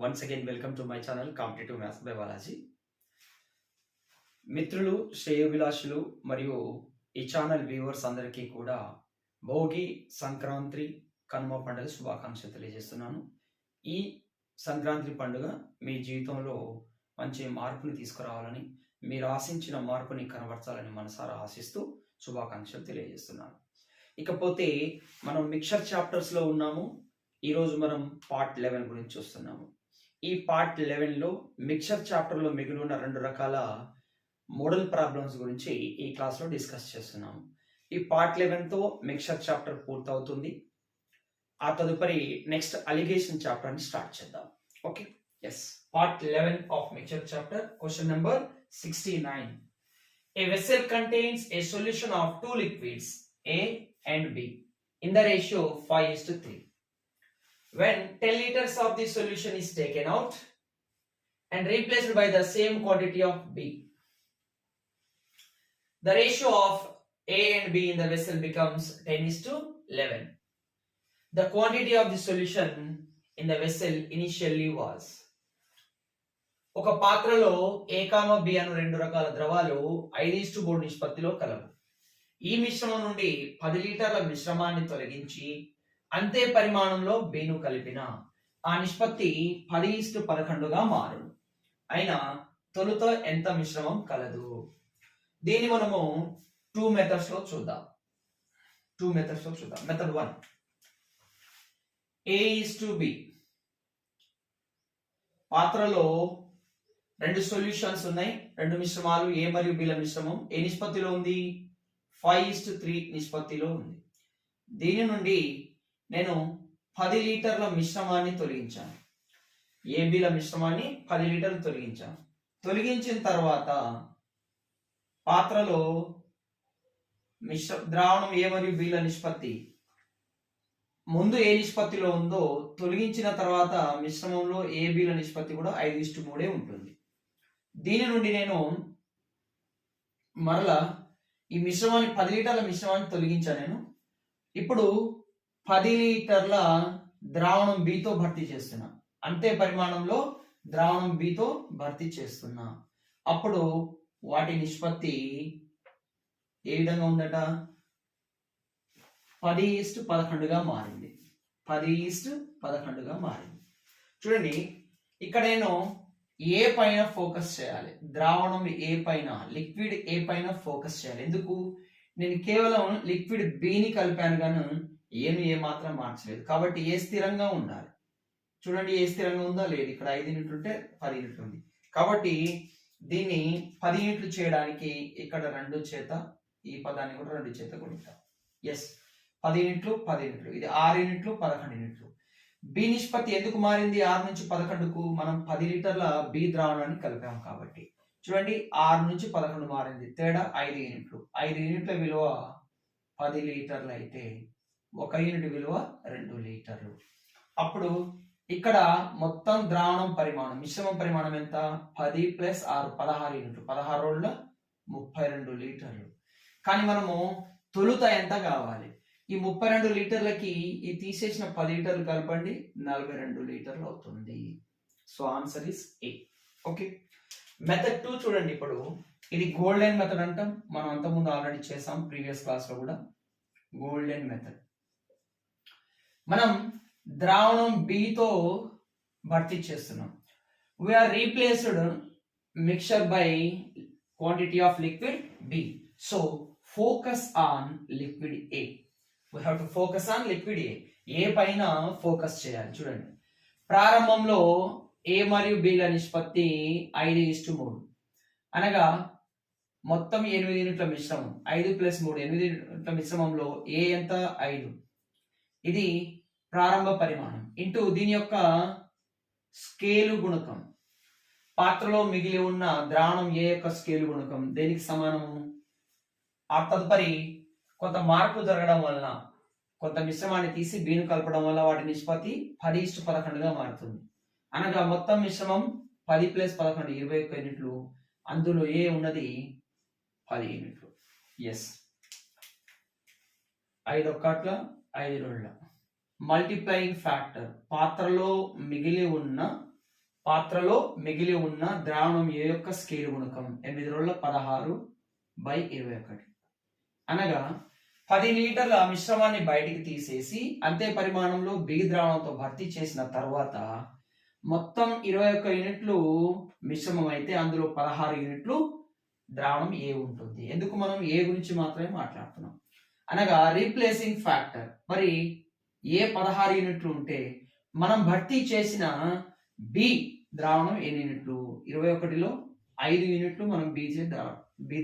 Once again, welcome to my channel Competitive Maths by Balaji. మిత్రులు, శ్రేయోభిలాషులు మరియు ఈ ఛానల్ వ్యూవర్స్ అందరికీ కూడా భోగి, సంక్రాంతి, కనుమ పండుగ శుభాకాంక్షలు తెలియజేస్తున్నాను. ఈ సంక్రాంతి పండుగ మీ జీవితంలో మంచి మార్పుని తీసుకురావాలని, మీరు ఆశించిన మార్పుని కనబరచాలని మనసారా ఆశిస్తూ శుభాకాంక్షలు తెలియజేస్తున్నాను. ఇకపోతే మనం మిక్చర్ చాప్టర్స్లో ఉన్నాము. ఈరోజు మనం పార్ట్ 11 గురించి చూస్తున్నాము. ఈ పార్ట్ 11లో మిక్చర్ చాప్టర్లో మిగిలి ఉన్న 2 రకాల మోడల్ ప్రాబ్లమ్స్ గురించి ఈ క్లాస్లో డిస్కస్ చేస్తున్నాము. ఈ పార్ట్ 11తో మిక్చర్ చాప్టర్ పూర్తవుతుంది. ఆ తదుపరి నెక్స్ట్ అలిగేషన్ చాప్టర్ని స్టార్ట్ చేద్దాం. Okay, yes, part 11 of mixture chapter. Question number 69. A vessel contains a solution of 2 liquids A and B in the ratio 5:3. When 10 liters of the solution is taken out and replaced by the same quantity of B, the ratio of A and B in the vessel becomes 10:11. The quantity of the solution in the vessel initially was. ఒక పాత్రలో A, B అను 2 రకాల ద్రవాలు 5:3 నిష్పత్తిలో కలవు. ఈ మిశ్రమం నుండి 10 లీటర్ల మిశ్రమాన్ని తొలగించి అంతే పరిమాణంలో బీను కలిపిన ఆ నిష్పత్తి 10:11గా మారును. అయినా తొలుత ఎంత మిశ్రమం కలదు? దీన్ని మనము 2 మెథడ్స్ లో చూద్దాం. Method 1, A:B. పాత్రలో 2 సొల్యూషన్స్ ఉన్నాయి, 2 మిశ్రమాలు A మరియు B ల మిశ్రమం ఏ నిష్పత్తిలో ఉంది? 5:3 నిష్పత్తిలో ఉంది. దీని నుండి నేను 10 లీటర్ల మిశ్రమాన్ని తొలగించాను. ఏబీల మిశ్రమాన్ని 10 లీటర్లు తొలగించాను. తొలగించిన తర్వాత పాత్రలో ద్రావణం ఏ మరియు బీల నిష్పత్తి ముందు ఏ నిష్పత్తిలో ఉందో తొలగించిన తర్వాత మిశ్రమంలో ఏబీల నిష్పత్తి కూడా 5:3 ఉంటుంది. దీని నుండి నేను మరలా ఈ మిశ్రమాన్ని 10 లీటర్ల మిశ్రమాన్ని తొలగించాను. నేను ఇప్పుడు 10 లీటర్ల ద్రావణం బితో భర్తీ చేస్తున్నా. అంతే పరిమాణంలో ద్రావణం బితో భర్తీ చేస్తున్నా. అప్పుడు వాటి నిష్పత్తి ఏ విధంగా ఉందట? 10:11గా మారింది. 10:11గా మారింది. చూడండి, ఇక్కడ నేను ఏ పైన ఫోకస్ చేయాలి? ద్రావణం ఏ పైన, లిక్విడ్ ఏ పైన ఫోకస్ చేయాలి. ఎందుకు? నేను కేవలం లిక్విడ్ బిని కలిపాను కానీ ఏను ఏ మాత్రం మార్చలేదు. కాబట్టి ఏ స్థిరంగా ఉండాలి. చూడండి, ఏ స్థిరంగా ఉందా? లేదు. ఇక్కడ 5 యూనిట్లు ఉంటే 10 యూనిట్లు ఉంది. కాబట్టి దీన్ని 10 యూనిట్లు చేయడానికి ఇక్కడ 2 చేత ఈ పదాన్ని కూడా 2 చేత గుణిద్దాం. ఎస్, 10 యూనిట్లు 10 యూనిట్లు, ఇది 6 యూనిట్లు 11 యూనిట్లు. బి నిష్పత్తి ఎందుకు మారింది? 6 నుంచి 11కు మనం 10 లీటర్ల బి ద్రావణాన్ని కలిపాము కాబట్టి. చూడండి, 6 నుంచి 11 మారింది, తేడా 5 యూనిట్లు. 5 యూనిట్ల విలువ 10 లీటర్లు అయితే 1 యూనిట్ విలువ 2 లీటర్లు. అప్పుడు ఇక్కడ మొత్తం ద్రావణం పరిమాణం, మిశ్రమం పరిమాణం ఎంత? 10 + 6 16 యూనిట్లు. 16 రోళ్ళ 32 లీటర్లు. కానీ మనము తొలుత ఎంత కావాలి? ఈ 32 లీటర్లకి ఈ తీసేసిన 10 లీటర్లు కలపండి, 42 లీటర్లు అవుతుంది. So answer is a. Okay, method 2 చూడండి. ఇప్పుడు ఇది గోల్డెన్ మెథడ్ అంటాం. మనం అంతకుముందు ఆల్రెడీ చేసాం ప్రీవియస్ క్లాస్ లో కూడా. Golden method. మనం ద్రావణం బితో భర్తీ చేస్తున్నాం. We are replaced mixture by quantity of liquid B. So focus on liquid A. We have to focus on liquid A. A పైన ఫోకస్ చేయాలి. చూడండి, ప్రారంభంలో ఏ మరియు బిల నిష్పత్తి 5:3, అనగా మొత్తం 8 యూనిట్ల మిశ్రమం. 5 + 3 8 యూనిట్ల మిశ్రమంలో ఏ ఎంత? 5. ఇది ప్రారంభ పరిమాణం ఇంటూ దీని యొక్క స్కేలు గుణకం. పాత్రలో మిగిలి ఉన్న ద్రావణం ఏ యొక్క స్కేలు గుణకం దేనికి సమానము? ఆ తదుపరి కొంత మార్పు జరగడం వలన, కొంత మిశ్రమాన్ని తీసి బీను కలపడం వల్ల వాటి నిష్పత్తి 10:11గా మారుతుంది. అనగా మొత్తం మిశ్రమం 10 + 11 21 యూనిట్లు. అందులో ఏ ఉన్నది 10 యూనిట్లు. ఎస్, 5 1 5 2. మల్టిప్లయింగ్ ఫ్యాక్టర్, పాత్రలో మిగిలి ఉన్న పాత్రలో మిగిలి ఉన్న ద్రావణం ఏ యొక్క స్కేలు గుణకం 8 రోళ్ళ 16/21 అనగా 10 లీటర్ల మిశ్రమాన్ని బయటికి తీసేసి అంతే పరిమాణంలో బి ద్రావణంతో భర్తీ చేసిన తర్వాత మొత్తం 21 యూనిట్లు మిశ్రమం అయితే అందులో 16 యూనిట్లు ద్రావణం ఏ ఉంటుంది. ఎందుకు మనం ఏ గురించి మాత్రమే మాట్లాడుతున్నాం అనగా రీప్లేసింగ్ ఫ్యాక్టర్. మరి ఏ 16 యూనిట్లు ఉంటే మనం భర్తీ చేసిన బి ద్రావణం ఎన్ని యూనిట్లు, 21లో 5 యూనిట్లు మనం బి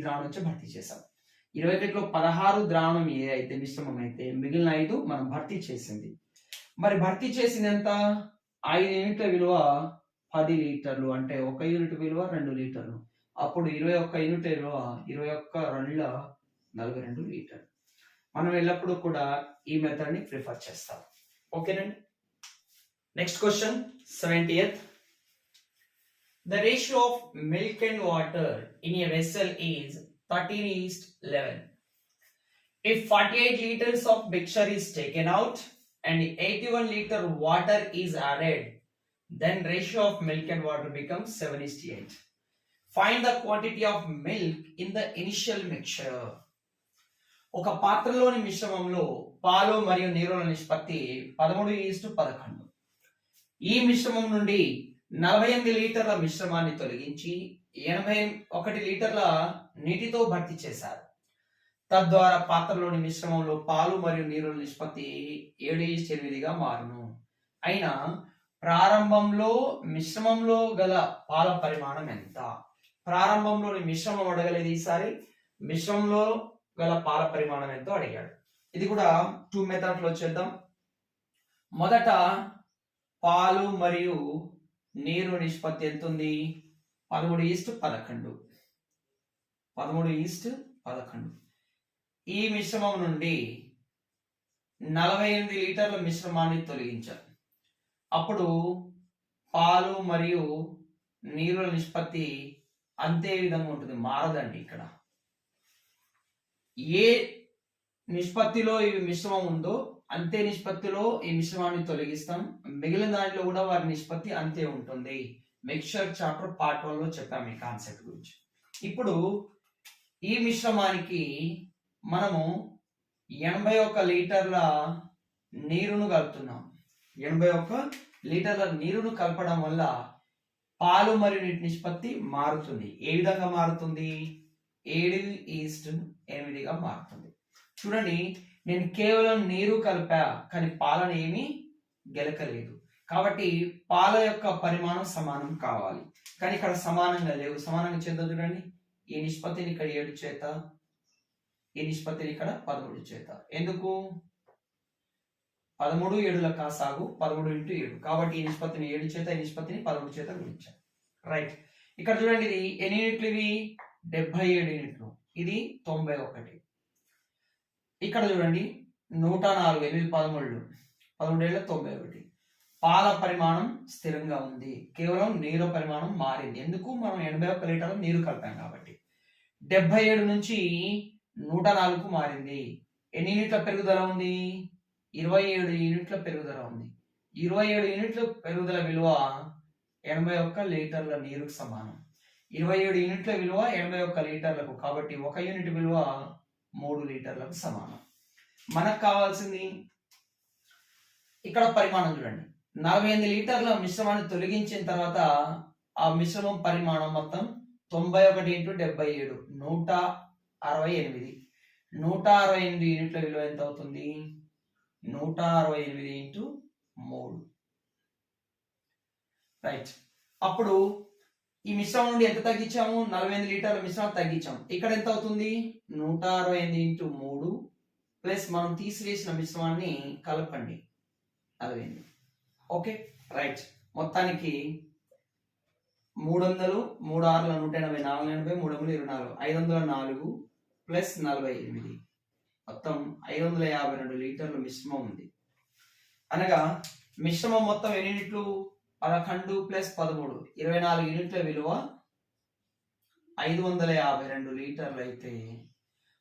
ద్రావణం నుంచి భర్తీ చేసాం. 21లో 16 ద్రావణం ఏ అయితే మిశ్రమం అయితే మిగిలిన 5 మనం భర్తీ చేసింది. మరి భర్తీ చేసింది ఎంత, 5 యూనిట్ల విలువ 10 లీటర్లు, అంటే 1 యూనిట్ విలువ 2 లీటర్లు. అప్పుడు 21 యూనిట్ విలువ 21 2 42 లీటర్లు. మనం ఎల్లప్పుడూ కూడా ఈ మెథడ్ ని ప్రిఫర్ చేస్తాం. ఓకేనండి. Next question 70th. The ratio of milk and water in a vessel is 13:11. If 48 liters of mixture is taken out and 81 liter water is added, then ratio of milk and water becomes 7:8. Find the quantity of milk in the initial mixture. ఒక పాత్రలోని మిశ్రమంలో పాలు మరియు నీరుల నిష్పత్తి 13:11. ఈ మిశ్రమం నుండి 48 లీటర్ల మిశ్రమాన్ని తొలగించి 81 లీటర్ల నీటితో భర్తీ చేశారు. తద్వారా పాత్రలోని మిశ్రమంలో పాలు మరియు నీరుల నిష్పత్తి 7:8గా మారును. అయినా ప్రారంభంలో మిశ్రమంలో గల పాల పరిమాణం ఎంత? ప్రారంభంలోని మిశ్రమం అడగలేదు, ఈసారి మిశ్రమంలో గల పాల పరిమాణం ఎంతో అడిగాడు. ఇది కూడా 2 మెథడ్స్ లో చేద్దాం. మొదట పాలు మరియు నీరు నిష్పత్తి ఎంత ఉంది, 13:11. 13:11. ఈ మిశ్రమం నుండి 48 లీటర్ల మిశ్రమాన్ని తొలగించారు. అప్పుడు పాలు మరియు నీరుల నిష్పత్తి అంతే విధంగా ఉంటుంది, మారదండి. ఇక్కడ ఏ నిష్పత్తిలో ఈ మిశ్రమం ఉందో అంతే నిష్పత్తిలో ఈ మిశ్రమాన్ని తొలగిస్తాం. మిగిలిన దాంట్లో కూడా వారి నిష్పత్తి అంతే ఉంటుంది. మిక్చర్ చాప్టర్ పార్ట్ 1 లో చెప్పాము ఈ కాన్సెప్ట్ గురించి. ఇప్పుడు ఈ మిశ్రమానికి మనము 81 లీటర్ల నీరును కలుపుతున్నాం. 81 లీటర్ల నీరును కలపడం వల్ల పాలు మరియు నీటి నిష్పత్తి మారుతుంది. ఏ విధంగా మారుతుంది? 7:8గా మారుతుంది. చూడండి, నేను కేవలం నీరు కలిపా కానీ పాలను ఏమీ గెలకలేదు. కాబట్టి పాల యొక్క పరిమాణం సమానం కావాలి, కానీ ఇక్కడ సమానంగా లేవు. సమానంగా చేద్దాం. చూడండి, ఈ నిష్పత్తిని ఇక్కడ 7 చేత, ఈ నిష్పత్తిని ఇక్కడ 13 చేత. ఎందుకు? 13 7ల కాసాగు 13 × 7. కాబట్టి ఈ నిష్పత్తిని 7 చేత, ఈ నిష్పత్తిని 13 చేత గుణించాలి. రైట్. ఇక్కడ చూడండి, ఇది ఎన్ని యూనిట్లు? ఇవి 77 యూనిట్లు, ఇది 91. ఇక్కడ చూడండి, 104 8 13 11 91. పాల పరిమాణం స్థిరంగా ఉంది, కేవలం నీరు పరిమాణం మారింది. ఎందుకు? మనం 81 లీటర్ల నీరు కలిపాం కాబట్టి. 77 నుంచి 104కు మారింది. ఎన్ని యూనిట్ల పెరుగుదల ఉంది? 27 యూనిట్ల పెరుగుదల ఉంది. 27 యూనిట్ల పెరుగుదల విలువ 81 లీటర్ల నీరుకు సమానం. 27 యూనిట్ల విలువ 81 లీటర్లకు, కాబట్టి 1 యూనిట్ విలువ 3 లీటర్లకు సమానం. మనకు కావాల్సింది ఇక్కడ పరిమాణం చూడండి. 48 లీటర్ల మిశ్రమాన్ని తొలగించిన తర్వాత ఆ మిశ్రమం పరిమాణం మొత్తం 91 × 77 168. 168 యూనిట్ల విలువ ఎంత అవుతుంది? 168 × 3. రైట్. అప్పుడు ఈ మిశ్రమం నుండి ఎంత తగ్గించాము? 48 లీటర్ల మిశ్రమం తగ్గించాము. ఇక్కడ ఎంత అవుతుంది? 168 × 3 ప్లస్ మనం తీసివేసిన మిశ్రమాన్ని కలపండి 40. Okay, right. మొత్తానికి 300 3 6 180 480 3 24 504 ప్లస్ 48 మొత్తం 552 లీటర్ల మిశ్రమం ఉంది. అనగా మిశ్రమం మొత్తం ఎన్ని యూనిట్లు? 11 ప్లస్ 13 24 యూనిట్ల విలువ 552 లీటర్లు అయితే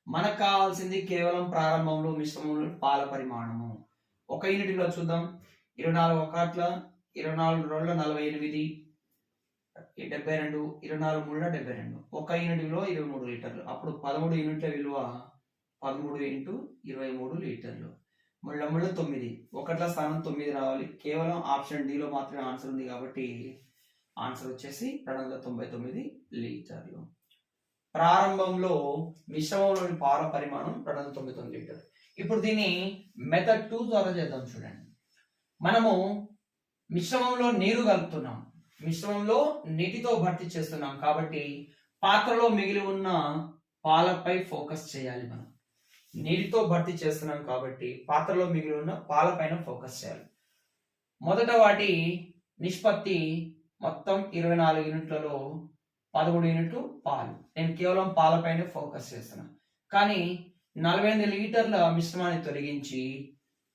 మనకు కావాల్సింది కేవలం ప్రారంభంలో మిశ్రమంలో పాల పరిమాణము. 1 యూనిట్ విలువ చూద్దాం. 24 1 24 2 48 72 24 3 72 ఒక యూనిట్ విలువ 23 లీటర్లు. అప్పుడు 13 యూనిట్ల విలువ 13 ఇంటూ 23 లీటర్లు. ముళ్ళ 9 ఒకట్ల స్థానం 9 రావాలి. కేవలం ఆప్షన్ డిలో మాత్రమే ఆన్సర్ ఉంది కాబట్టి ఆన్సర్ వచ్చేసి 299 లీటర్లు. ప్రారంభంలో మిశ్రమంలోని పాల పరిమాణం 299 లీటర్లు. ఇప్పుడు దీన్ని మెథడ్ 2 ద్వారా చేద్దాం. చూడండి, మనము మిశ్రమంలో నీరు కలుపుతున్నాం, మిశ్రమంలో నీటితో భర్తీ చేస్తున్నాం కాబట్టి పాత్రలో మిగిలి ఉన్న పాలపై ఫోకస్ చేయాలి. మనం నీటితో భర్తీ చేస్తున్నాం కాబట్టి పాత్రలో మిగిలి ఉన్న పాలపైన ఫోకస్ చేయాలి. మొదట వాటి నిష్పత్తి మొత్తం 24 యూనిట్లలో 13 యూనిట్లు పాలు. నేను కేవలం పాలపైన ఫోకస్ చేస్తున్నా. కానీ 48 లీటర్ల మిశ్రమాన్ని తొలగించి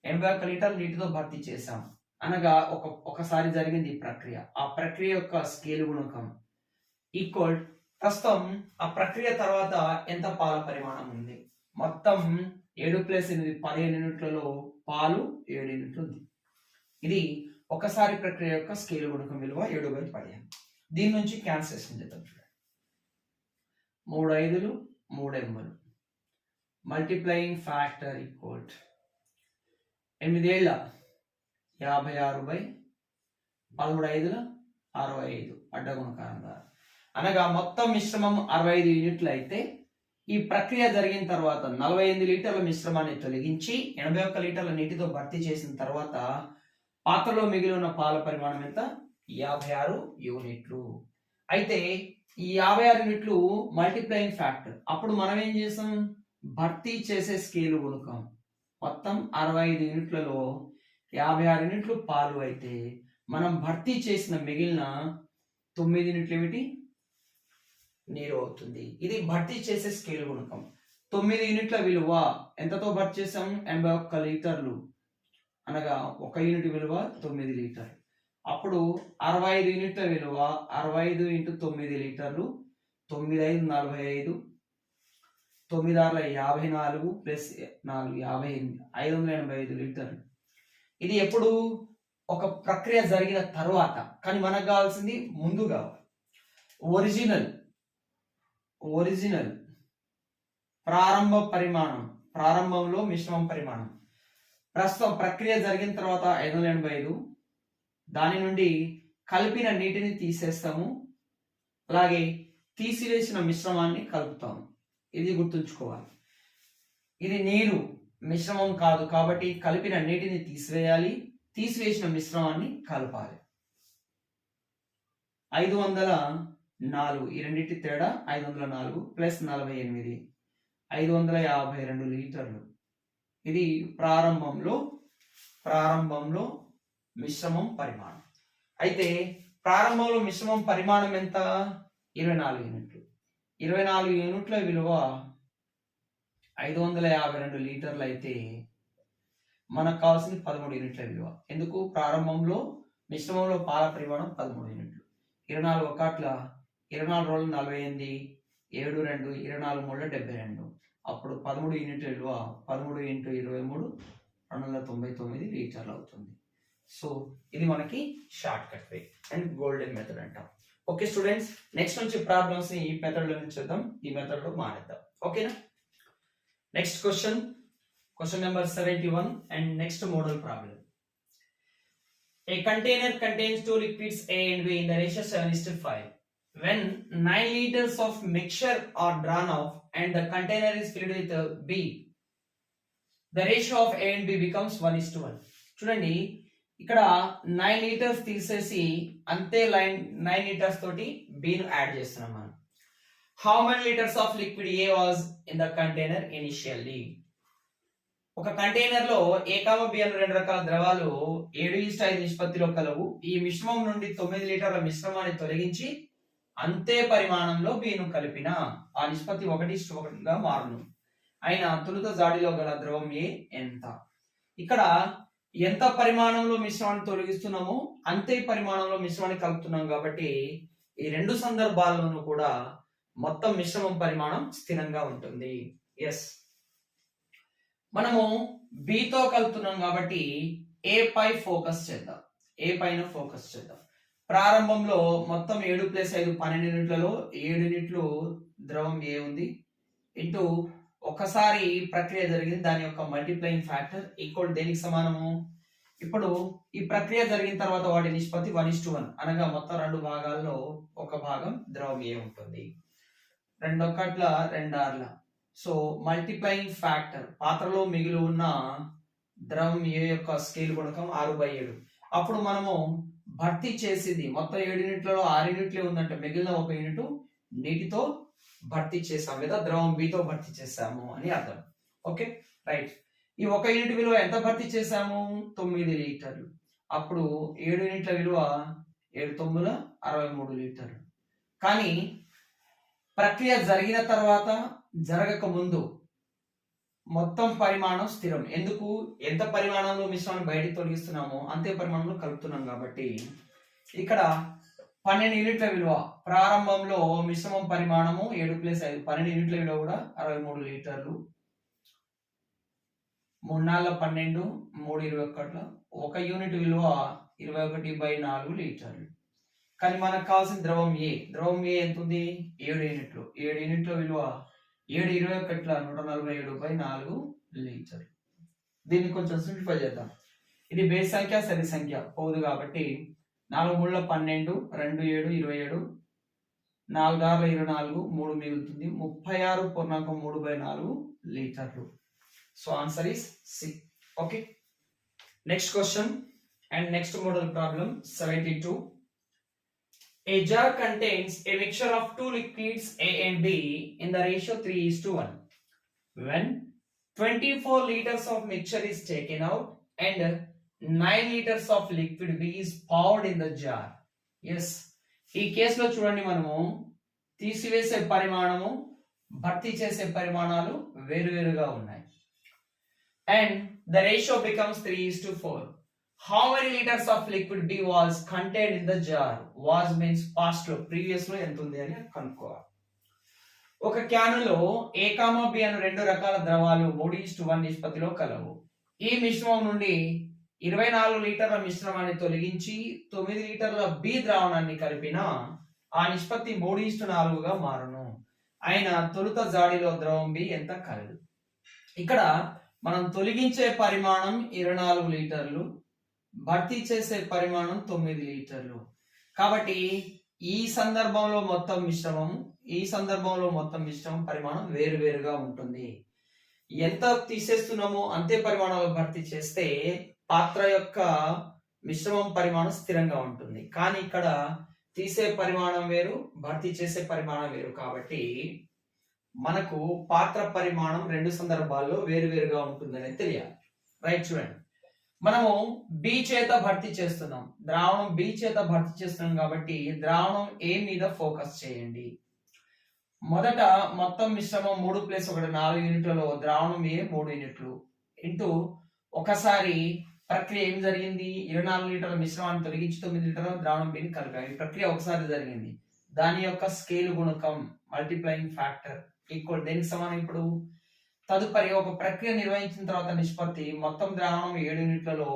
81 లీటర్ల నీటితో భర్తీ చేశాం అనగా ఒకసారి జరిగింది ఈ ప్రక్రియ. ఆ ప్రక్రియ యొక్క స్కేల్ గుణకం ఈక్వల్ ప్రస్తుతం ఆ ప్రక్రియ తర్వాత ఎంత పాల పరిమాణం ఉంది. మొత్తం 7 + 8 15 యూనిట్లలో పాలు 7 యూనిట్లు ఉంది. ఇది ఒకసారి ప్రక్రియ యొక్క స్కేల్ గుణకం విలువ 7/15. దీని నుంచి క్యాన్సిలేషన్ చేద్దాం. చూడండి, 3 5లు 3 8లు మల్టిప్లయింగ్ ఫ్యాక్టర్ ఈక్వల్ 8 ఏళ్ళ 56/13 5ల 65 అడ్డగుణకారంగా అనగా మొత్తం మిశ్రమం 65 యూనిట్లు అయితే ఈ ప్రక్రియ జరిగిన తర్వాత 48 లీటర్ల మిశ్రమాన్ని తొలగించి 81 లీటర్ల నీటితో భర్తీ చేసిన తర్వాత పాత్రలో మిగిలి ఉన్న పాల పరిమాణం ఎంత? 56 యూనిట్లు. అయితే ఈ 56 యూనిట్లు మల్టిప్లయింగ్ ఫ్యాక్టర్. అప్పుడు మనం ఏం చేసాం? భర్తీ చేసే స్కేల్ గుణకం. మొత్తం 65 యూనిట్లలో 56 యూనిట్లు పాలు అయితే మనం భర్తీ చేసిన మిగిలిన 9 యూనిట్లు ఏమిటి? నీరు అవుతుంది. ఇది భర్తీ చేసే స్కేల్ గుణకం. 9 యూనిట్ల విలువ ఎంతతో భర్తీ చేసాం? 81 లీటర్లు అనగా 1 యూనిట్ విలువ 9 లీటర్లు. అప్పుడు 65 యూనిట్ల విలువ 65 × 9 లీటర్లు 9 5 45 9 6 54 ప్లస్ 4 58 585 లీటర్లు. ఇది ఎప్పుడు? ఒక ప్రక్రియ జరిగిన తర్వాత. కానీ మనకు కావాల్సింది ముందు కావాలి. ఒరిజినల్ ప్రారంభ పరిమాణం, ప్రారంభంలో మిశ్రమం పరిమాణం. ప్రస్తుతం ప్రక్రియ జరిగిన తర్వాత 585. దాని నుండి కలిపిన నీటిని తీసేస్తాము, అలాగే తీసివేసిన మిశ్రమాన్ని కలుపుతాము. ఇది గుర్తుంచుకోవాలి. ఇది నీరు మిశ్రమం కాదు కాబట్టి కలిపిన నీటిని తీసివేయాలి, తీసివేసిన మిశ్రమాన్ని కలపాలి. 504 ఈ రెండింటి తేడా 504 ప్లస్ 48 552 లీటర్లు. ఇది ప్రారంభంలో మిశ్రమం పరిమాణం. అయితే ప్రారంభంలో మిశ్రమం పరిమాణం ఎంత? 24 యూనిట్లు. 24 యూనిట్ల విలువ 552 లీటర్లు అయితే మనకు కావాల్సింది 13 యూనిట్ల విలువ. ఎందుకు? ప్రారంభంలో మిశ్రమంలో పాల పరిమాణం 13 యూనిట్లు. 24 ఒకట్ల 24 రోజులు 48 7 2 24 3 72. అప్పుడు 13 యూనిట్ల విలువ 13 × 23 299 లీటర్లు అవుతుంది. సో ఇది మనకి short cut way and golden method అంటాం. ఓకే స్టూడెంట్స్, నెక్స్ట్ నుంచి ప్రాబ్లమ్స్ ని ఈ మెథడ్ లో చేద్దాం, ఈ మెథడ్ లో మానేద్దాం. ఓకేనా? Next question number 71 and next model problem. A container contains two liquids A and B in the ratio 7:5. When 9 liters of mixture are drawn off and the container is filled with B, the ratio of A and B becomes 1:1. చూడండి, ఇక్కడ 9 litres తీసేసి అంతే 9 litres తోటి B ను add చేస్తున్నాం మనం. How many liters of liquid A was in the container initially? ఒక container లో A, B అనే రెండు రకాల ద్రవాలు 7:5 నిష్పత్తిలో కలవు. ఈ మిశ్రమం నుండి 9 లీటర్ల మిశ్రమాన్ని తొలగించి అంతే పరిమాణంలో B ను కలిపిన ఆ నిష్పత్తి 1:1గా మారును. అయినా తొలుత జాడిలో గల ద్రవం A ఎంత? ఇక్కడ ఎంత పరిమాణంలో మిశ్రమాన్ని తొలగిస్తున్నామో అంతే పరిమాణంలో మిశ్రమాన్ని కలుపుతున్నాం కాబట్టి ఈ రెండు సందర్భాల్లోనూ కూడా మొత్తం మిశ్రమం పరిమాణం స్థిరంగా ఉంటుంది. ఎస్, మనము B తో కలుపుతున్నాం కాబట్టి A పైన ఫోకస్ చేద్దాం. ప్రారంభంలో మొత్తం 7 + 5 12 యూనిట్లలో 7 యూనిట్లు ద్రవం ఏ ఉంది ఇంటూ ఒకసారి ప్రక్రియ జరిగింది దాని యొక్క మల్టిప్లైయింగ్ ఫ్యాక్టర్ ఈక్వల్ దేనికి సమానము. ఇప్పుడు ఈ ప్రక్రియ జరిగిన తర్వాత వాటి నిష్పత్తి 1:1 అనగా మొత్తం 2 భాగాల్లో ఒక భాగం ద్రవం ఏ ఉంటుంది. 2 ఒకట్ల 2 ఆర్ల. సో మల్టిప్లైయింగ్ ఫ్యాక్టర్ పాత్రలో మిగిలి ఉన్న ద్రవం ఏ యొక్క స్కేల్ గుణకం 6/7. అప్పుడు మనము భర్తీ చేసింది మొత్తం 7 యూనిట్లలో 6 యూనిట్లే ఉందంటే మిగిలిన 1 యూనిట్ నీటితో భర్తీ చేసాం లేదా ద్రవం బితో భర్తీ చేసాము అని అర్థం. Okay right. ఈ 1 యూనిట్ విలువ ఎంత భర్తీ చేసాము 9 లీటర్లు. అప్పుడు 7 యూనిట్ల విలువ 7×9 63 లీటర్లు. కానీ ప్రక్రియ జరిగిన తర్వాత జరగక ముందు మొత్తం పరిమాణం స్థిరం. ఎందుకు? ఎంత పరిమాణంలో మిశ్రమాన్ని బయటికి తొలగిస్తున్నామో అంతే పరిమాణంలో కలుపుతున్నాం కాబట్టి ఇక్కడ 12 యూనిట్ల విలువ ప్రారంభంలో మిశ్రమం పరిమాణము 7 + 5 12 యూనిట్ల విలువ కూడా 63 లీటర్లు. 3×4 12 3×21 1 యూనిట్ విలువ 21/4 లీటర్లు. కానీ మనకు కావాల్సిన ద్రవం ఏ. ద్రవం ఏ ఎంత ఉంది 7 యూనిట్లు. 7 యూనిట్ల విలువ 7×21 147/4 లీటర్లు. దీన్ని కొంచెం సింప్లిఫై చేద్దాం. ఇది బేస్ సంఖ్య సరి సంఖ్య పోదు కాబట్టి 4×3 12 2 7 27 4×6 24 3 మిగులుతుంది 36.34 లీటర్లు. So answer is C. Okay. Next question and next model problem 72. A jar contains a mixture of two liquids A and B in the ratio 3:1. When 24 liters of mixture is taken out and 9 liters of liquid B is poured in the jar. Yes. ఈ కేసులో చూడండి మనము తీసివేసే పరిమాణము భర్తీ చేసే పరిమాణాలు వేరువేరుగా ఉన్నాయి. And the ratio becomes 3:4. How many liters of liquid B was contained in the jar? Was means past లో previous లో ఎంత ఉంది అని కనుక్కోవాలి. ఒక క్యానులో A, B అను 2 రకాల ద్రవాలు 3:1 నిష్పత్తిలో కలవు. ఈ మిశ్రమం నుండి 24 లీటర్ల మిశ్రమాన్ని తొలగించి 9 లీటర్ల B ద్రావణాన్ని కలిపిన ఆ నిష్పత్తి 3:4గా మారును. అయిన తొలుత జాడిలో ద్రవం B ఎంత కలదు. ఇక్కడ మనం తొలగించే పరిమాణం 24 లీటర్లు, భర్తీ చేసే పరిమాణం 9 లీటర్లు. కాబట్టి ఈ సందర్భంలో మొత్తం మిశ్రమం పరిమాణం వేరువేరుగా ఉంటుంది. ఎంత తీసేస్తున్నామో అంతే పరిమాణంలో భర్తీ చేస్తే పాత్ర యొక్క మిశ్రమం పరిమాణం స్థిరంగా ఉంటుంది. కానీ ఇక్కడ తీసే పరిమాణం వేరు, భర్తీ చేసే పరిమాణం వేరు కాబట్టి మనకు పాత్ర పరిమాణం 2 సందర్భాల్లో వేరువేరుగా ఉంటుందని తెలియాలి. రైట్. చూడండి, మనము B చేత భర్తీ చేస్తున్నాం, ద్రావణం B చేత భర్తీ చేస్తున్నాం కాబట్టి ద్రావణం A మీద ఫోకస్ చేయండి. మొదట మొత్తం మిశ్రమం 3+1 4 యూనిట్లలో ద్రావణం A 3 యూనిట్లు ఇంటూ ఒకసారి ప్రక్రియ ఏం జరిగింది 24 లీటర్ల మిశ్రమాన్ని తొలగించి 9 లీటర్ల ద్రావణం B ని కలిపాం. ఈ ప్రక్రియ ఒకసారి జరిగింది. దాని యొక్క స్కేల్ గుణకం మల్టిప్లైయింగ్ ఫ్యాక్టర్ ఈక్వల్ దేనికి సమానం. ఇప్పుడు తదుపరి ఒక ప్రక్రియ నిర్వహించిన తర్వాత నిష్పత్తి మొత్తం ద్రావణం 7 యూనిట్లలో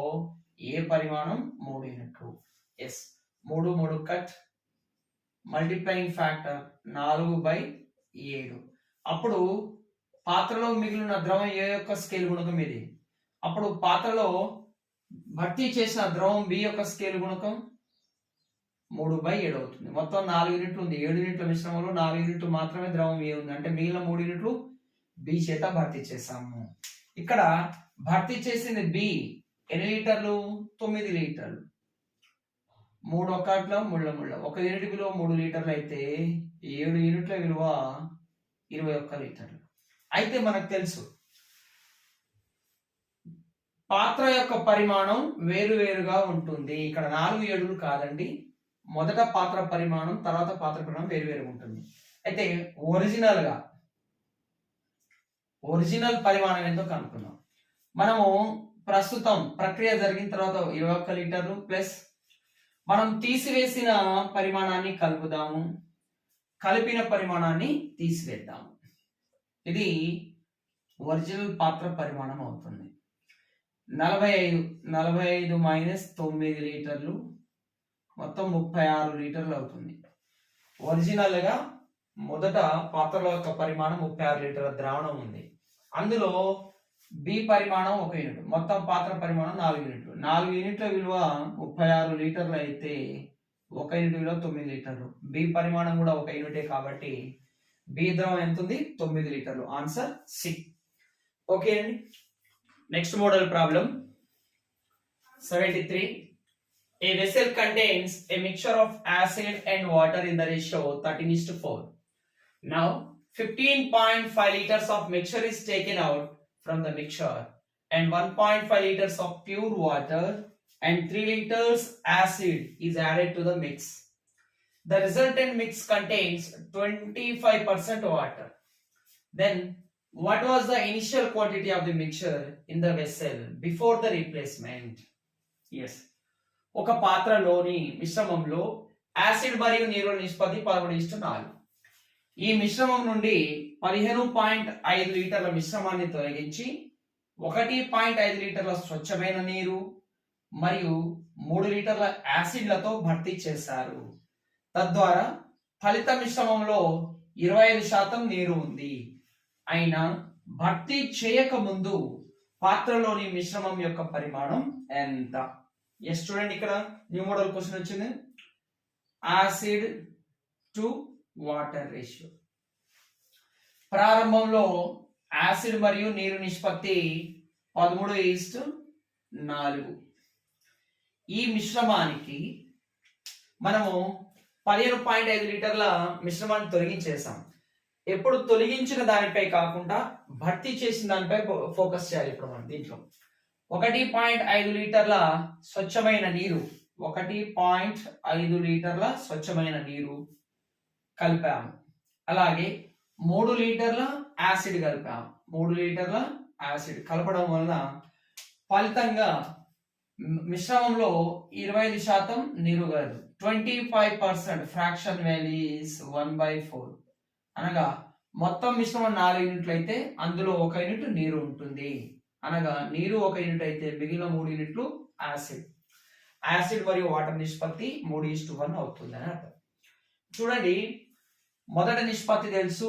ఏ పరిమాణం 3 యూనిట్లు. Yes 3 cut multiplying factor 4/7. అప్పుడు పాత్రలో మిగిలిన ద్రవం ఏ యొక్క స్కేల్ గుణకం ఇది. అప్పుడు పాత్రలో భర్తీ చేసిన ద్రవం B యొక్క స్కేల్ గుణకం 3/7 అవుతుంది. మొత్తం 4 యూనిట్లు ఉంది. 7 యూనిట్ల మిశ్రమంలో 4 యూనిట్లు మాత్రమే ద్రవం ఏ ఉంది అంటే మిగిలిన 3 యూనిట్లు B చేత భర్తీ చేసాము. ఇక్కడ భర్తీ చేసింది B ఎన్ని లీటర్లు 9 లీటర్లు. 3×1 3 1 యూనిట్ విలువ 3 లీటర్లు అయితే 7 యూనిట్ల విలువ 21 లీటర్లు. అయితే మనకు తెలుసు పాత్ర యొక్క పరిమాణం వేరువేరుగా ఉంటుంది. ఇక్కడ 4 7లు కాదండి, మొదట పాత్ర పరిమాణం తర్వాత పాత్ర పరిమాణం వేరువేరుగా ఉంటుంది. అయితే ఒరిజినల్ పరిమాణం ఎంతో కనుక్కున్నాం. మనము ప్రస్తుతం ప్రక్రియ జరిగిన తర్వాత 21 లీటర్లు ప్లస్ మనం తీసివేసిన పరిమాణాన్ని కలుపుదాము, కలిపిన పరిమాణాన్ని తీసివేద్దాము. ఇది ఒరిజినల్ పాత్ర పరిమాణం అవుతుంది. 45 - 9 లీటర్లు మొత్తం 36 లీటర్లు అవుతుంది. ఒరిజినల్ గా మొదట పాత్రల యొక్క పరిమాణం 36 లీటర్ల ద్రావణం ఉంది. అందులో బి పరిమాణం 1 యూనిట్, మొత్తం పాత్ర పరిమాణం 4 యూనిట్లు. 4 యూనిట్ల విలువ 36 లీటర్లు అయితే 1 యూనిట్ విలువ 9 లీటర్లు. బి పరిమాణం కూడా 1 యూనిటే కాబట్టి బి ద్రవం ఎంత ఉంది? 9 లీటర్లు. Answer C. ఓకే అండి. Next model problem 73. A vessel contains a mixture of acid and water in the ratio 13:4. Now 15.5 liters of mixture is taken out from the mixture and 1.5 liters of pure water and 3 liters acid is added to the mix. The resultant mix contains 25% water. Then what was the initial quantity of the mixture in the vessel before the replacement? Yes. ఒక పాత్రలోని మిశ్రమంలో acid మరియు నీరు నిష్పత్తి 11:4. ఈ మిశ్రమం నుండి 15.5 లీటర్ల మిశ్రమాన్ని తొలగించి 1.5 లీటర్ల స్వచ్ఛమైన నీరు మరియు 3 లీటర్ల యాసిడ్లతో భర్తీ చేశారు. తద్వారా ఫలిత మిశ్రమంలో 25% నీరు ఉంది. అయినా భర్తీ చేయక ముందు పాత్రలోని మిశ్రమం యొక్క పరిమాణం ఎంత? ఎస్ చూడండి, ఇక్కడ న్యూ మోడల్ క్వశ్చన్ వచ్చింది. Acid to water ratio. ప్రారంభంలో యాసిడ్ మరియు నీరు నిష్పత్తి 13:4. ఈ మిశ్రమానికి మనము 15.5 లీటర్ల మిశ్రమాన్ని తొలగించేసాం. ఎప్పుడు తొలగించిన దానిపై కాకుండా భర్తీ చేసిన దానిపై ఫోకస్ చేయాలి. ఇప్పుడు మనం దీంట్లో 1.5 లీటర్ల స్వచ్ఛమైన నీరు 1.5 లీటర్ల స్వచ్ఛమైన నీరు కలిపాము. అలాగే 3 లీటర్ల యాసిడ్ కలిపాము. 3 లీటర్ల యాసిడ్ కలపడం వలన ఫలితంగా మిశ్రమంలో 25% నీరు కలదు. 25% ఫ్రాక్షన్ వాల్యూ ఇస్ 1/4. అనగా మొత్తం మిశ్రమం 4 యూనిట్లు అయితే అందులో 1 యూనిట్ నీరు ఉంటుంది. అనగా నీరు 1 యూనిట్ అయితే మిగిలిన 3 యూనిట్లు యాసిడ్. యాసిడ్ మరియు వాటర్ నిష్పత్తి 3:1 అవుతుంది అని అర్థం. చూడండి, మొదటి నిష్పత్తి తెలుసు,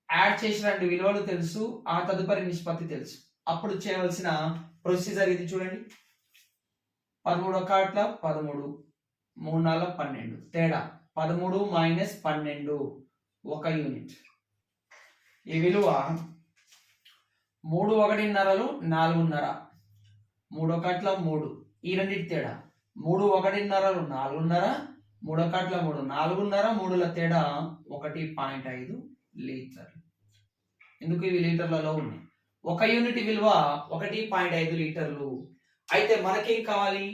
యాడ్ చేసిన 2 విలువలు తెలుసు, ఆ తదుపరి నిష్పత్తి తెలుసు. అప్పుడు చేయవలసిన ప్రొసీజర్ ఇది చూడండి. 13 1 13, 3 4 12. తేడా 13 - 12 1 యూనిట్. ఈ విలువ 3 1/2 4.5, 3 1 3. ఈ రెండింటి తేడా 3 1/2 4.5, 3 1 3 4.5, 3ల తేడా 1.5 లీటర్లు. ఎందుకు ఇవి లీటర్లలో ఉన్నాయి? 1 యూనిట్ విలువ 1.5 లీటర్లు. అయితే మనకేం కావాలి?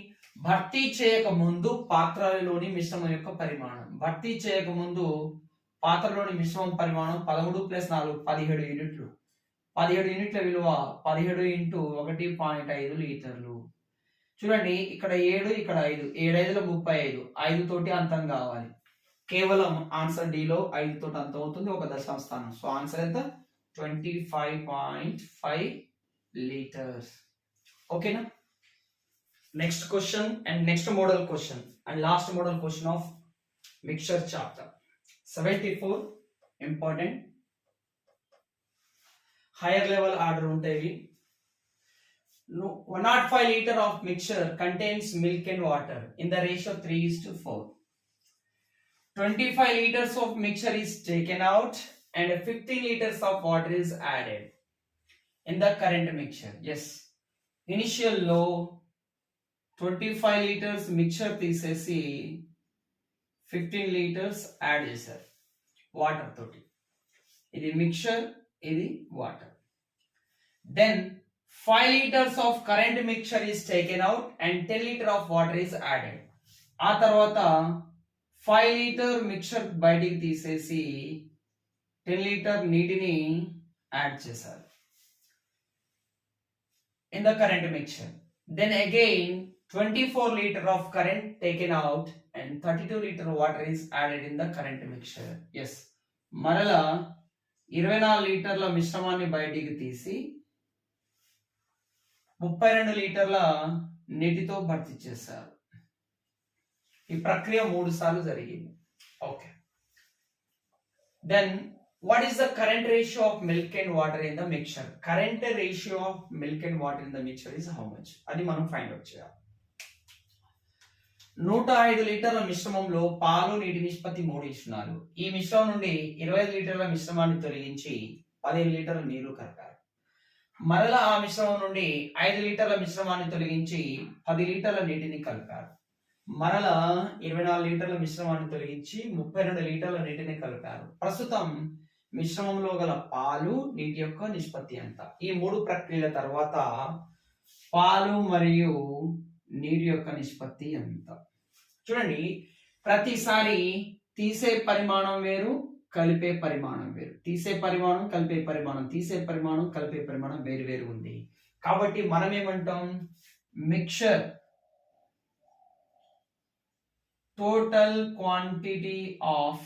భర్తీ చేయక ముందు పాత్రలోని మిశ్రమం యొక్క పరిమాణం. భర్తీ చేయక ముందు పాత్రలోని మిశ్రమం పరిమాణం 13 + 4 17 యూనిట్లు. 17 యూనిట్ల విలువ 17 × 1.5 లీటర్లు. చూడండి, ఇక్కడ 7, ఇక్కడ 5, 7 5 35. 5 తోటి అంతం కావాలి. కేవలం ఆన్సర్ డి లో 5 తోటి అంతం అవుతుంది, ఒక దశాంశ స్థానం. సో ఆన్సర్ ఎంత? 25.5 లీటర్స్. ఓకేనా? Next question and next model question and last model question of mixture chapter 74. Important higher level order ఉంటాయి. 105 liter of mixture contains milk and water in the ratio 3:4. 25 liters of mixture is taken out and 15 liters of water is added in the current mixture. Yes, initial low 25 liters mixture తీసేసి 15 liters add చేశారు water తోటి. ఇది mixture, ఇది water. Then 5 liters of current mixture is taken out and 10 liter of water is added. ఆ తర్వాత 5 liter mixture బయటికి తీసేసి 10 liter నీటిని యాడ్ చేశారు in the current mixture. Then again 24 liter of current taken out and 32 liter water is added in the current mixture. Yes, మరలా 24 లీటర్ల మిశ్రమాన్ని బయటికి తీసి 32 లీటర్ల నీటితో భర్తీ చేశారు. ఈ ప్రక్రియ 3 సార్లు జరిగింది. Okay, then what is the current ratio of milk and water in the mixture? Current ratio of milk and water in the mixture is how much? అది మనం ఫైండ్ అవుట్ చేయాలి. 105 లీటర్ల మిశ్రమంలో పాలు నీటి నిష్పత్తి 3:4. ఈ మిశ్రమం నుండి 25 లీటర్ల మిశ్రమాన్ని తొలగించి 15 లీటర్ల నీరు కలిపారు. మరలా ఆ మిశ్రమం నుండి 5 లీటర్ల మిశ్రమాన్ని తొలగించి 10 లీటర్ల నీటిని కలిపారు. మరలా 24 లీటర్ల మిశ్రమాన్ని తొలగించి 32 లీటర్ల నీటిని కలిపారు. ప్రస్తుతం మిశ్రమంలో గల పాలు నీటి యొక్క నిష్పత్తి ఎంత? ఈ 3 ప్రక్రియల తర్వాత పాలు మరియు నీరు యొక్క నిష్పత్తి ఎంత? చూడండి, ప్రతిసారి తీసే పరిమాణం వేరు, కలిపే పరిమాణం వేరు. తీసే పరిమాణం, కలిపే పరిమాణం, తీసే పరిమాణం, కలిపే పరిమాణం వేరు వేరు ఉంది. కాబట్టి మనం ఏమంటాం? Mixture total quantity of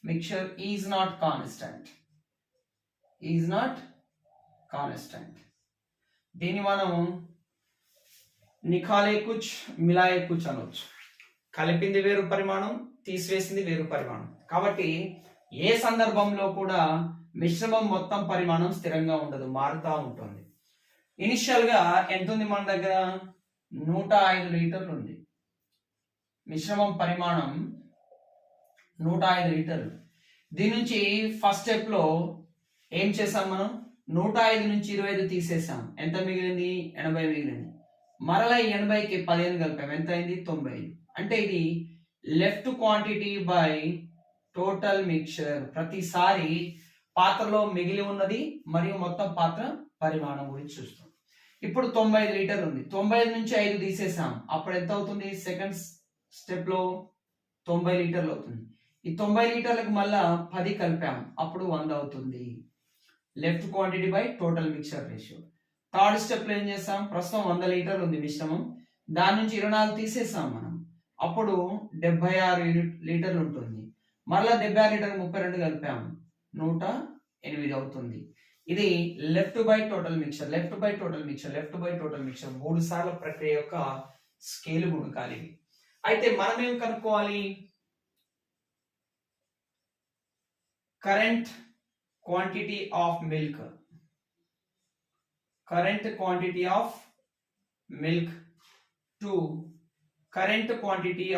mixture is not constant. దీన్ని మనం నికాలే కుచ్ మిలాయే కుచ్ అనొచ్చు. కలిపింది వేరు పరిమాణం, తీసివేసింది వేరు పరిమాణం. కాబట్టి ఏ సందర్భంలో కూడా మిశ్రమం మొత్తం పరిమాణం స్థిరంగా ఉండదు, మారుతూ ఉంటుంది. ఇనిషియల్ గా ఎంత ఉంది మన దగ్గర? 105 లీటర్లు ఉంది. మిశ్రమం పరిమాణం 105 లీటర్లు. దీని నుంచి ఫస్ట్ స్టెప్ లో ఏం చేసాం మనం? 105 నుంచి 25 తీసేసాం. ఎంత మిగిలింది? 80 మిగిలింది. మరలా 80కి 15 కలిపాం. ఎంత అయింది? 90. అంటే ఇది left quantity by total mixture. ప్రతిసారి పాత్రలో మిగిలి ఉన్నది మరియు మొత్తం పాత్ర పరిమాణం గురించి చూస్తాం. ఇప్పుడు 95 లీటర్లు ఉంది. 95 నుంచి 5 తీసేసాం. అప్పుడు ఎంత అవుతుంది? సెకండ్ స్టెప్ లో 90 లీటర్లు అవుతుంది. ఈ 90 లీటర్లకు మళ్ళా 10 కలిపాం. అప్పుడు 100 అవుతుంది. Left quantity by total mixture ratio. Third step లో ఏం చేస్తాం? ప్రస్తుతం 100 లీటర్లు ఉంది మిశ్రమం. దాని నుంచి 24 తీసేసాం మనం. అప్పుడు 76 లీటర్లు ఉంటుంది. మరలా 76 లీటర్ 32 కలిపాం. 108 అవుతుంది. ఇది left by total mixture, left by total mixture, left by total mixture 3 సార్ల ప్రక్రియ యొక్క స్కేల్ గుణకాలు ఇవి. అయితే మనం ఏం కనుక్కోవాలి? Current quantity of milk, current quantity of milk to current quantity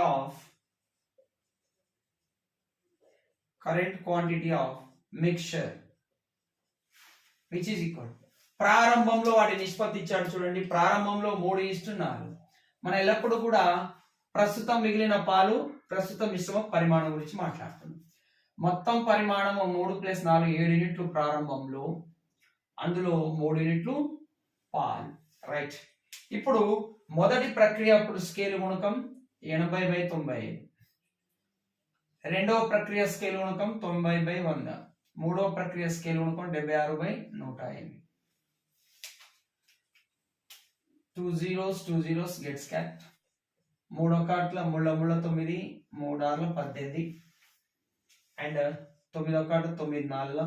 of mixture which is equal. ప్రారంభంలో వాటి నిష్పత్తి ఇచ్చాడు చూడండి. ప్రారంభంలో 3:4. మనం ఎల్లప్పుడూ కూడా ప్రస్తుతం మిగిలిన పాలు, ప్రస్తుతం మిశ్రమ పరిమాణం గురించి మాట్లాడుతున్నాం. మొత్తం పరిమాణం 3 + 4 7 యూనిట్లు ప్రారంభంలో, అందులో 3 యూనిట్లు పాలు. రైట్. ఇప్పుడు మొదటి ప్రక్రియ అప్పుడు స్కేల్ గుణకం 80/95. రెండవ ప్రక్రియ స్కేల్ గుణకం 90/100. మూడవ ప్రక్రియ స్కేల్ గుణకం 76/108. 2 zeros gets cat. 3 ఒకట్ల 3 9, 3 6 18 అండ్ 9 ఒకటి 9 4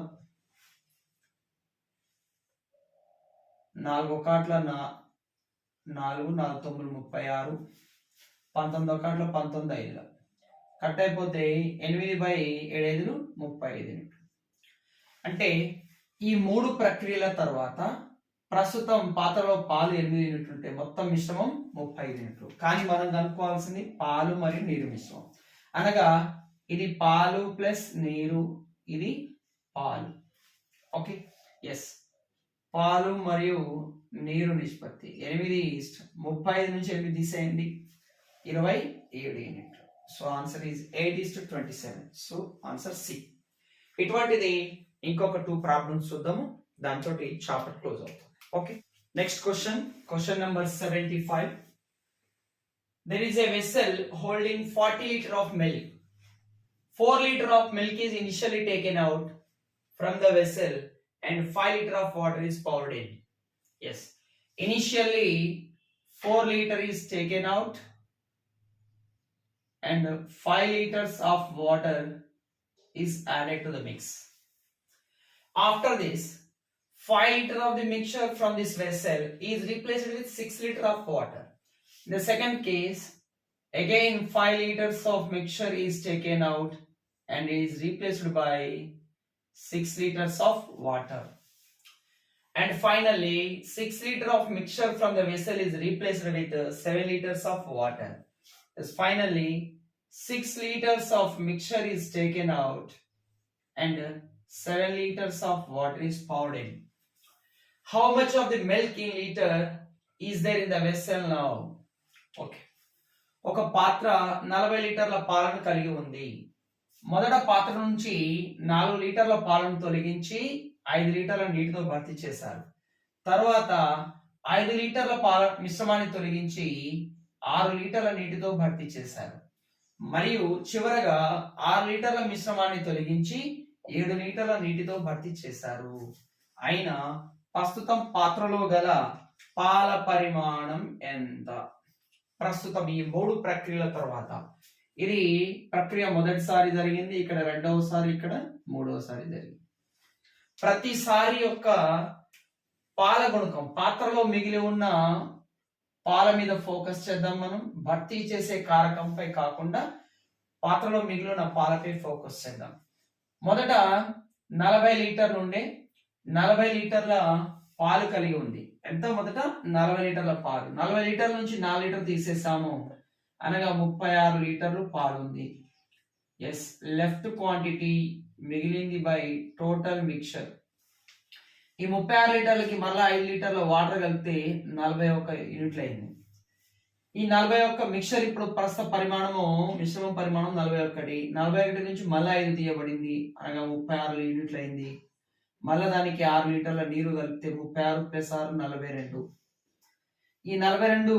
4 ఒకట్ల 4 4 9 36 19 ఒకట్ల 19 5 కట్ అయిపోతే 8/7 35. అంటే ఈ 3 ప్రక్రియల తర్వాత ప్రస్తుతం పాత్రలో పాలు 8 యూనిట్లు ఉంటే మొత్తం మిశ్రమం 35 యూనిట్లు. కానీ మనం కనుక్కోవాల్సింది పాలు మరియు నీరు మిశ్రమం. అనగా ఇది పాలు ప్లస్ నీరు, ఇది పాలు. Okay, yes. పాలు మరియు నీరు నిష్పత్తి 8:35 నుంచి 8 తీసేయండి, 27 యూనిట్లు. So answer is 8:27. So answer C. ఇటువంటిది ఇంకొక 2 ప్రాబ్లమ్స్ చూద్దాము, దాంతో చాప్టర్ క్లోజ్ అవుతుంది. Okay, next question number 75. There is a vessel holding 40 liters of milk. 4 liters of milk is initially taken out from the vessel and 5 liters of water is poured in. Yes, initially 4 liters is taken out and 5 liters of water is added to the mix. After this, 5 liters of the mixture from this vessel is replaced with 6 liters of water. In the second case, Again 5 liters of mixture is taken out and is replaced by 6 liters of water. And finally 6 liters of mixture from the vessel is replaced with 7 liters of water. Thus finally 6 liters of mixture is taken out and 7 liters of water is poured in. How much of the milk in liter is there in the vessel now? Okay. ఒక పాత్ర 40 లీటర్ల పాలను కలిగి ఉంది. మొదట పాత్ర నుంచి 4 లీటర్ల పాలను తొలగించి 5 లీటర్ల నీటితో భర్తీ చేశారు. తర్వాత 5 లీటర్ల పాల మిశ్రమాన్ని తొలగించి 6 లీటర్ల నీటితో భర్తీ చేశారు. మరియు చివరగా 6 లీటర్ల మిశ్రమాన్ని తొలగించి 7 లీటర్ల నీటితో భర్తీ చేశారు. అయినా ప్రస్తుతం పాత్రలో గల పాల పరిమాణం ఎంత? ప్రస్తుతం ఈ 3 ప్రక్రియల తర్వాత, ఇది ప్రక్రియ మొదటిసారి జరిగింది, ఇక్కడ రెండవసారి, ఇక్కడ మూడవసారి జరిగింది. ప్రతిసారి యొక్క పాల గుణకం, పాత్రలో మిగిలి ఉన్న పాల మీద ఫోకస్ చేద్దాం. మనం భర్తీ చేసే కారకంపై కాకుండా పాత్రలో మిగిలి ఉన్న పాలపై ఫోకస్ చేద్దాం. మొదట 40 లీటర్లు ఉండే 40 లీటర్ల పాలు కలిగి ఉంది. ఎంత? మొదట 40 లీటర్ల పాలు. 40 లీటర్ల నుంచి 4 లీటర్లు తీసేసాము, అనగా 36 లీటర్లు పాలు ఉంది. ఎస్, లెఫ్ట్ క్వాంటిటీ మిగిలింది బై టోటల్ మిక్చర్. ఈ 36 లీటర్లకి మళ్ళీ 5 లీటర్ల వాటర్ కలిపితే 41 యూనిట్లు అయింది. ఈ 41 మిక్చర్ ఇప్పుడు ప్రస్తుత పరిమాణము, మిశ్రమం పరిమాణం 41. 41 నుంచి మళ్ళీ 5 తీయబడింది, అనగా 36 యూనిట్లు అయింది. మళ్ళీ దానికి 6 లీటర్ల నీరు కలిపితే 36 ప్లస్ 6 42. ఈ 42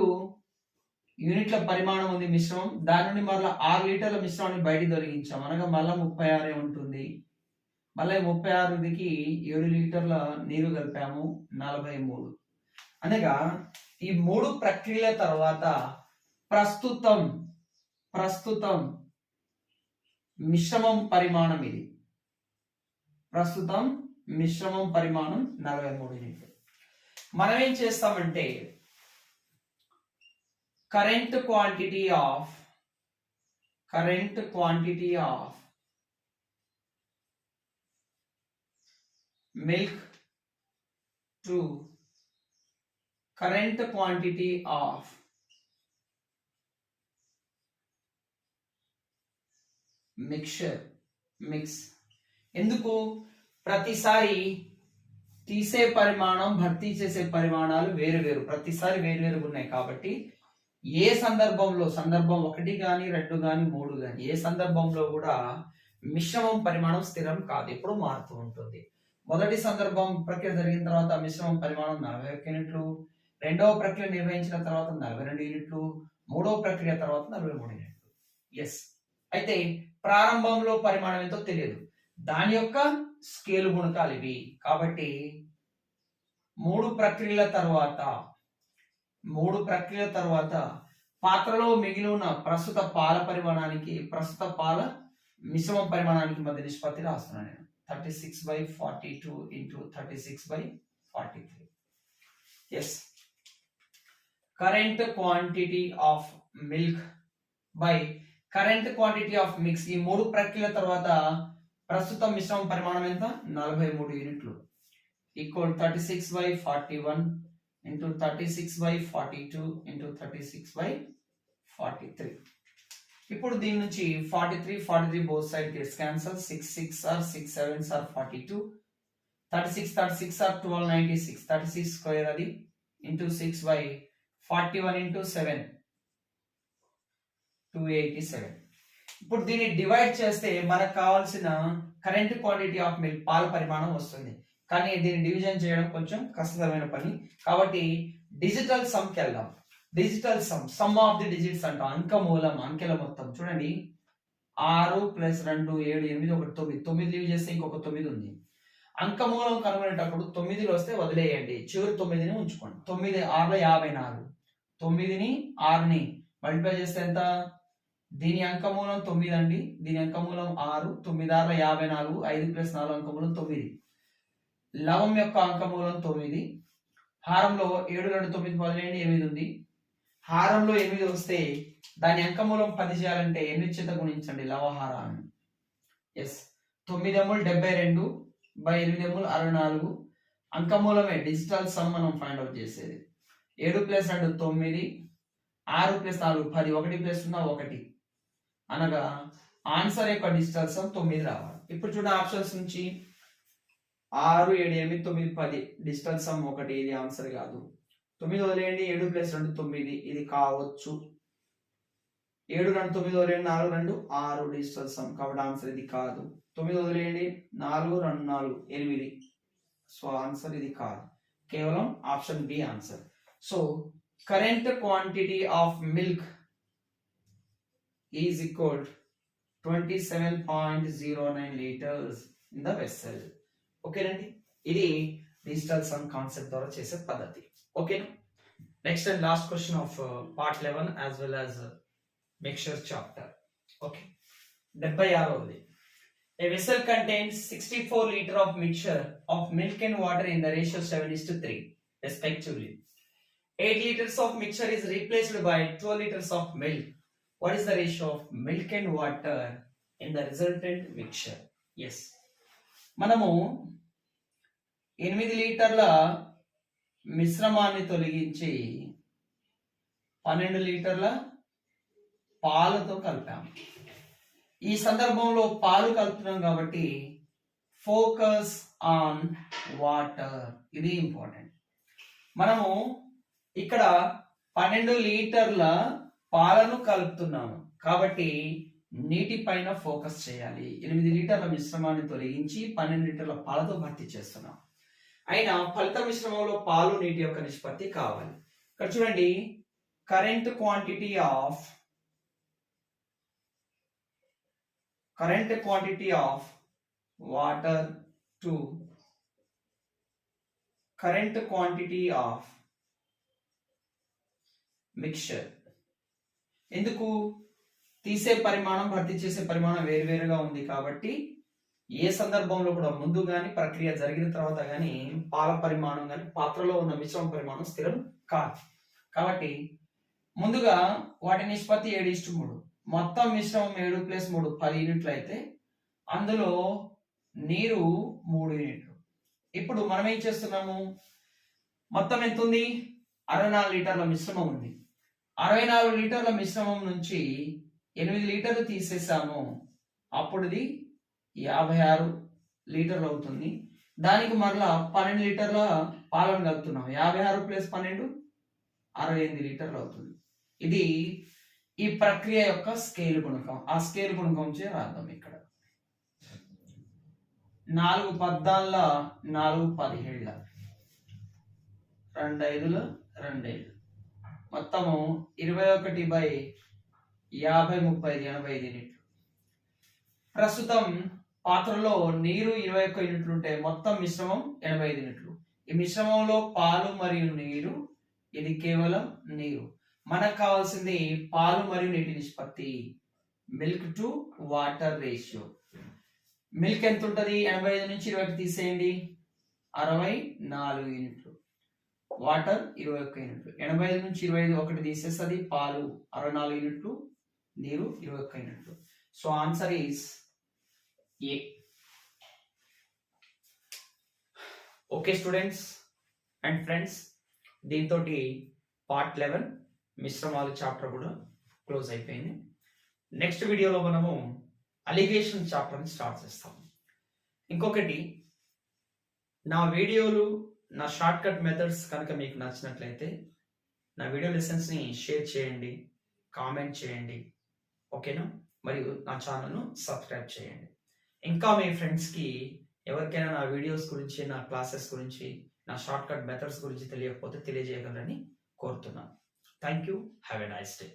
యూనిట్ల పరిమాణం ఉంది మిశ్రమం. దాని నుండి మళ్ళీ 6 లీటర్ల మిశ్రమాన్ని బయటికి తొలగించాం, అనగా మళ్ళీ 36 ఉంటుంది. మళ్ళీ 36కి 7 లీటర్ల నీరు కలిపాము, 43. అనగా ఈ 3 ప్రక్రియల తర్వాత ప్రస్తుతం మిశ్రమం పరిమాణం ఇది. ప్రస్తుతం మిశ్రమం పరిమాణం 43 యూనిట్లు. మనం ఏం చేస్తామంటే current quantity of milk to current quantity of mix. ఎందుకు? ప్రతిసారి తీసే పరిమాణం, భర్తీ చేసే పరిమాణాలు వేరు, ప్రతిసారి వేరు ఉన్నాయి. కాబట్టి ఏ సందర్భంలో, సందర్భం 1 కానీ 2 కానీ 3 కానీ, ఏ సందర్భంలో కూడా మిశ్రమం పరిమాణం స్థిరం కాదు, ఎప్పుడు మారుతూ ఉంటుంది. మొదటి సందర్భం ప్రక్రియ జరిగిన తర్వాత మిశ్రమం పరిమాణం 41 యూనిట్లు, రెండవ ప్రక్రియ నిర్వహించిన తర్వాత 42 యూనిట్లు, మూడవ ప్రక్రియ తర్వాత 43 యూనిట్లు. ఎస్, అయితే ప్రారంభంలో పరిమాణం ఎంతో తెలియదు, దాని యొక్క స్కేల్ గుణకాలు ఇవి. కాబట్టి 3 ప్రక్రియల తర్వాత పాత్రలో మిగిలి ఉన్న ప్రస్తుత పాల పరిమాణానికి, ప్రస్తుత పాల మిశ్రమ పరిమాణానికి మధ్య నిష్పత్తి రాస్తున్నాను నేను. 36/42 into 36/43. Yes, current quantity of milk by current quantity of mix. ఈ 3 ప్రక్రియల తర్వాత ప్రస్తుత మిశ్రమ పరిమాణం ఎంత? 43 యూనిట్లు. Equal 36/41 into 36/42 into 36/43. ఇప్పుడు దీని నుంచి 43 both side gets cancel. 6 6 are 6 7s are 42. 36 are 1296. 36 square అది into 6/41 into 7 287. ఇప్పుడు దీన్ని డివైడ్ చేస్తే మనకు కావాల్సిన కరెంట్ క్వాంటిటీ ఆఫ్ మిల్క్, పాల పరిమాణం వస్తుంది. కానీ దీన్ని డివిజన్ చేయడం కొంచెం కష్టతరమైన పని. కాబట్టి డిజిటల్ సమ్ కి వెళ్దాం. Digital sum of the digits అంటాం. అంకమూలం, అంకెల మొత్తం. చూడండి, 6 + 2 7 8 1 9. 9 లీవ్ చేస్తే ఇంకొక 9 ఉంది. అంకమూలం కనుగొనేటప్పుడు 9లు వస్తే వదిలేయండి, చివరి 9ని ఉంచుకోండి. 9 6 54. 9ని 6ని మల్టిప్లై చేస్తే ఎంత? దీని అంకమూలం 9 అండి, దీని అంకమూలం 6. 9 6 54. 5 + 4 అంకమూలం 9. లవం యొక్క అంకమూలం 9. హారంలో 7 2 9 18 8 ఉంది. హారంలో 8 వస్తే దాని అంకమూలం 10 చేయాలంటే 8 చేత గుణించండి లవహారాన్ని. ఎస్ 9 ఎములు 72 బై 8 ఎములు 64. అంకమూలమే డిజిటల్ సమ్ మనం ఫైండ్ అవుట్ చేసేది. 7 + 2 9, 6 + 4 10, 1 + 0 1 అనగా ఆన్సర్ యొక్క డిజిటల్ సమ్ 9 రావాలి. ఇప్పుడు చూడండి ఆప్షన్స్ నుంచి 6 7 8 9 10 డిజిటల్ సమ్ 1, ఇది ఆన్సర్ కాదు. 9 వదిలేయండి, 7 + 2 9, ఇది కావచ్చు. 7 2 9 వదిలేయండి, 4 2 6 డిజిటల్ సమ్ కాబట్టి ఆన్సర్ ఇది కాదు. 9 వదిలేయండి, 4 2 4 8, సో ఆన్సర్ ఇది కాదు. కేవలం option B answer. So current quantity of milk is equal 27.09 liters in the vessel. ఓకేనండి, ఇది డిజిటల్ సమ్ కాన్సెప్ట్ ద్వారా చేసే పద్ధతి. ఓకేనా. Next and last question of part 11 as well as mixture chapter. Okay, 76వది. A vessel contains 64 liters of mixture of milk and water in the ratio 7:3 respectively. 8 liters of mixture is replaced by 12 liters of milk. What is the ratio of milk and water in the resultant mixture? Yes, మనము 8 లీటర్ల మిశ్రమాన్ని తొలగించి 12 లీటర్ల పాలతో కలిపాము. ఈ సందర్భంలో పాలు కలుపుతున్నాం కాబట్టి ఫోకస్ ఆన్ వాటర్, ఇది ఇంపార్టెంట్. మనము ఇక్కడ 12 లీటర్ల పాలను కలుపుతున్నాము కాబట్టి నీటి పైన ఫోకస్ చేయాలి. 8 లీటర్ల మిశ్రమాన్ని తొలగించి 12 లీటర్ల పాలతో భర్తీ చేస్తున్నాం. అయినా ఫలిత మిశ్రమంలో పాలు నీటి యొక్క నిష్పత్తి కావాలి. ఇక్కడ చూడండి, current quantity of water to current quantity of mixture. ఎందుకు? తీసే పరిమాణం భర్తీ చేసే పరిమాణం వేరువేరుగా ఉంది కాబట్టి ఏ సందర్భంలో కూడా ముందు కానీ ప్రక్రియ జరిగిన తర్వాత కానీ పాల పరిమాణం కానీ పాత్రలో ఉన్న మిశ్రమ పరిమాణం స్థిరం కాదు. కాబట్టి ముందుగా వాటి నిష్పత్తి 7:3. మొత్తం మిశ్రమం 7 + 3 10 యూనిట్లు అయితే అందులో నీరు 3 యూనిట్లు. ఇప్పుడు మనం ఏం చేస్తున్నాము, మొత్తం ఎంత ఉంది? 64 లీటర్ల మిశ్రమం ఉంది. 64 లీటర్ల మిశ్రమం నుంచి 8 లీటర్లు తీసేసాము, అప్పుడు ఇది 56 లీటర్లు అవుతుంది. దానికి మరలా 12 లీటర్ల పాలను కలుపుతున్నాం. 56 + 12 68 లీటర్లు అవుతుంది. ఇది ఈ ప్రక్రియ యొక్క స్కేల్ గుణకం. ఆ స్కేల్ గుణకం చే రాద్దాం. ఇక్కడ 4 14 4 17 2 5 2 మొత్తము 21/50 35 85 యూనిట్లు. ప్రస్తుతం పాత్రలో నీరు 21 యూనిట్లు ఉంటే మొత్తం మిశ్రమం 85 యూనిట్లు. ఈ మిశ్రమంలో పాలు మరియు నీరు, ఇది కేవలం నీరు. మనకు కావాల్సింది పాలు మరియు నీటి నిష్పత్తి, milk to water ratio. Milk ఎంత ఉంటుంది? 85 నుంచి 20 తీసేయండి, 64 యూనిట్లు. వాటర్ 21 యూనిట్లు. 85 నుంచి 25 ఒకటి తీసేస్తుంది, పాలు 64 యూనిట్లు, నీరు 21 యూనిట్లు. So answer is a. Okay students and friends, దీంతో పార్ట్ 11 మిశ్రమాలు చాప్టర్ కూడా క్లోజ్ అయిపోయింది. నెక్స్ట్ వీడియోలో మనము అలిగేషన్ చాప్టర్ని స్టార్ట్ చేస్తాం. ఇంకొకటి, నా వీడియోలు, నా షార్ట్ కట్ మెథడ్స్ కనుక మీకు నచ్చినట్లయితే నా వీడియో లెసన్స్ని షేర్ చేయండి, కామెంట్ చేయండి, ఓకేనా? మరియు నా ఛానల్ను సబ్స్క్రైబ్ చేయండి. ఇంకా మీ ఫ్రెండ్స్కి ఎవరికైనా నా వీడియోస్ గురించి, నా క్లాసెస్ గురించి, నా షార్ట్ కట్ మెథడ్స్ గురించి తెలియకపోతే తెలియజేయగలరని కోరుతున్నాను. Thank you. Have a nice day.